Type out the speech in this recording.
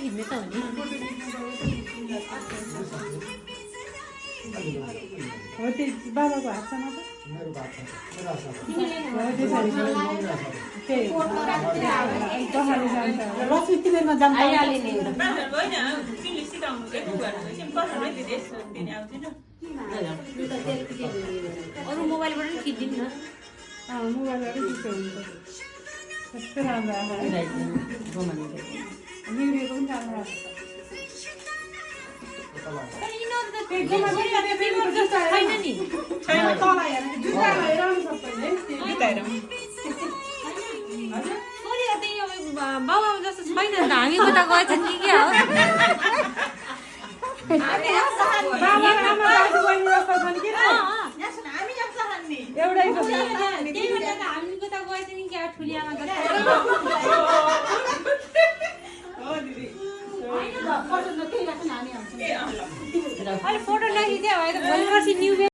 खिच्ने त हो नि हो त्यो बाबाको हातसँग त त्यही पहाडी जान्छ लक्ष्मी तिमीमा जान्छ आइहाल्यो नि अरू मोबाइलबाट पनि खिचिदिनु न मोबाइलबाट चिसो हुन्छ कस्तो राम्रो आएको निहुरेको पनि राम्रो आएको छैन नि बाबा जस्तो छैन नि त हामी कता गएछ कि क्या हो एउटै त्यही भएर त हामी कता गएछ नि क्या ठुली आमा जस्तो अहिले फोटो राखिदियो भए त भोलि पर्सि न्यु